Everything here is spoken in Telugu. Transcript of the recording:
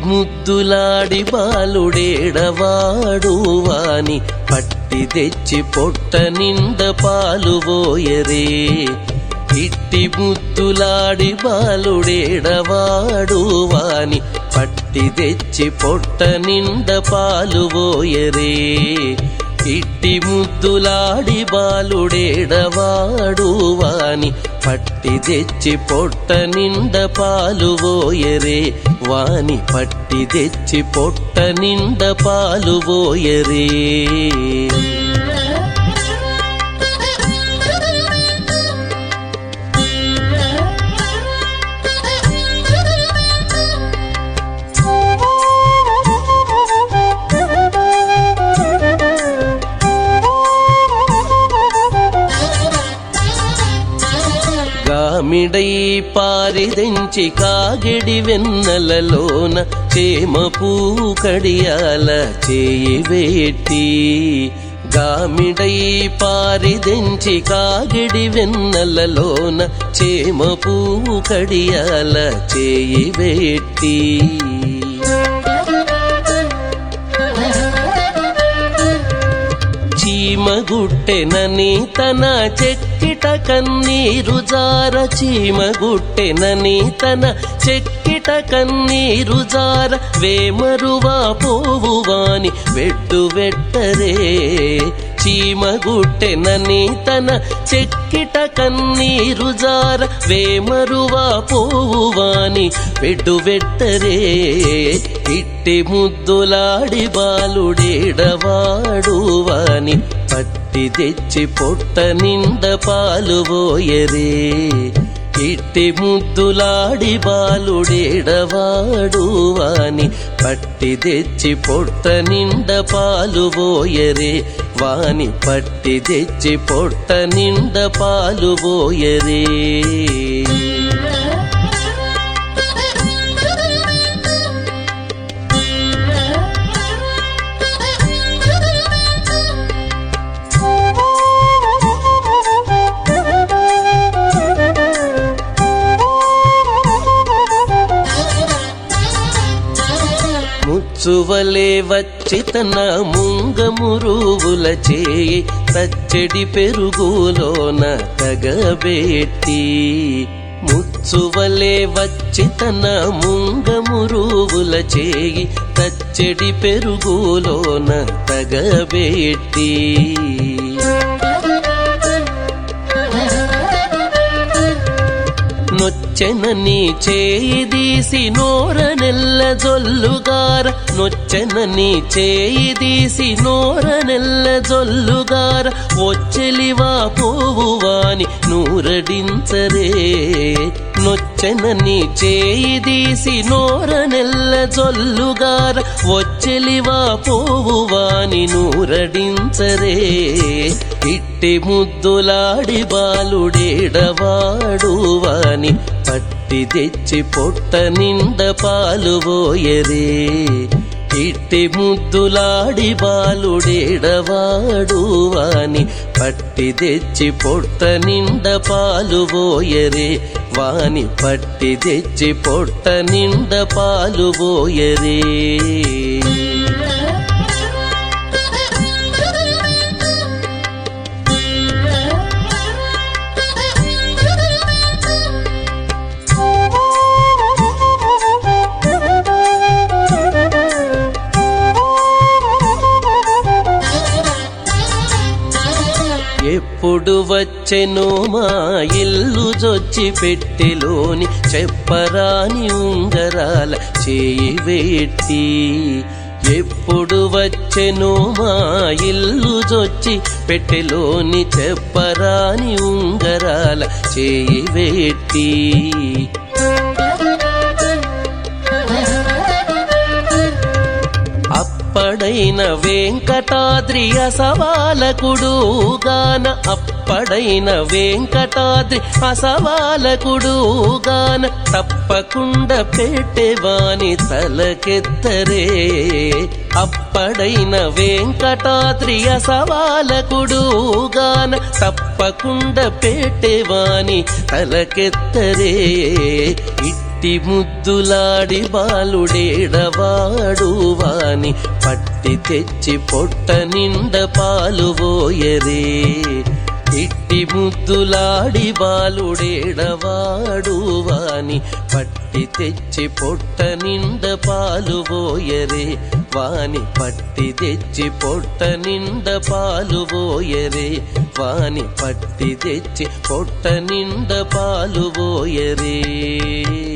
ముద్దులాడి బాలుడేడవాడు వాని పట్టి తెచ్చి పొట్ట నిండ పాలు పోయరే. ఇట్టి ముద్దులాడి బాలుడేడవాడు వాని పట్టి తెచ్చి పొట్ట నిండ పాలు పోయరే. ఇట్టి ముద్దులాడి బాలుడేడవాడు వాని పట్టి తెచ్చి పొట్ట నిండ పాలు పోయరే. వాని పట్టి తెచ్చి పొట్ట నిండ పాలు పోయరే. గామిడై పారిదెంచి కాగిడి వెన్నెలలోన చేమ పువ్వు కడియాల చేయి వేట్టి. గామిడై పారిదెంచి కాగిడి వెన్నెలలోన చేమ పువ్వు కడియాల చేయి వేట్టి. చీమగుట్టెనని తన చెక్కిట కన్నీరు జార. చీమగుట్టెనని తన చెక్కిట కన్నీరు జార. వేమరువా పోవువాని వెట్టు వెట్టరే. చీమగుట్టెనని తన చెక్కిట కన్నీరు జార. వేమరువా పోవువాని వెట్టు వెట్టరే. ఇట్టి ముద్దులాడి బాలుడేడవాడు వాని పట్టి తెచ్చి పొట్ట నిండ పాలు పోయరే. ఇట్టి ముద్దులాడి బాలుడేడవాడు వాని పట్టి తెచ్చి పొట్ట నిండ పాలు పోయరే. వాని పట్టి తెచ్చి పొట్ట నిండ పాలు పోయరే. ముచ్చువలే వచ్చి తన ముంగమురువుల చేయి తచ్చడి పెరుగులోన తగబెట్టి. ముచ్చువలే వచ్చి తన ముంగమురువుల చేయి తచ్చడి పెరుగులోన తగబెట్టి. నొచ్చెనని చేయి దీసి నోరనెల్ల జొల్లుగార. నొచ్చెనని చేయి దీసి నోరనెల్ల జొల్లుగార. వచ్చెలివా పోవువాని నూరడించరే. నొచ్చెనని చేయి దీసి నోరనెల్ల జొల్లుగార. వచ్చెలివా పోవువాని నూరడించరే. ఇట్టి ముద్దులాడి బాలుడేడవాడు వాని పట్టి తెచ్చి పొట్ట నిండ పాలు పోయరే. ఇట్టి ముద్దులాడి బాలుడేడవాడు వాని పట్టి తెచ్చి పొట్ట నిండ పాలు పోయరే. వాని పట్టి తెచ్చి పొట్ట నిండ పాలు పోయరే. ఎప్పుడు వచ్చెనో మా ఇల్లు జొచ్చి పెట్టెలోని చెప్పరాని ఉంగరాల చేయి వేట్టి. ఎప్పుడు వచ్చెనో మా ఇల్లు జొచ్చి పెట్టెలోని చెప్పరాని ఉంగరాల చేయి వేట్టి. అప్పడైన వెంకటాద్రి అసవాలకుడు గాన. అప్పడైన వెంకటాద్రి అసవాలకుడు గాన. తప్పకుండా పెట్టెవాని తలకెత్తరే. అప్పడైన వెంకటాద్రి అసవాలకుడు గాన. తప్పకుండా పెట్టెవాని తలకెత్తరే. ఇట్టి ముద్దులాడి బాలుడేడవాడు వాని పట్టి తెచ్చి పొట్ట నిండ పాలు పోయరే. ఇట్టి ముద్దులాడి బాలుడేడవాడు వాని పట్టి తెచ్చి పొట్ట నిండ పాలు పోయరే. వాని పట్టి తెచ్చి పొట్ట నిండ పాలు పోయరే. వాని పట్టి తెచ్చి పొట్ట నిండ పాలు పోయరే.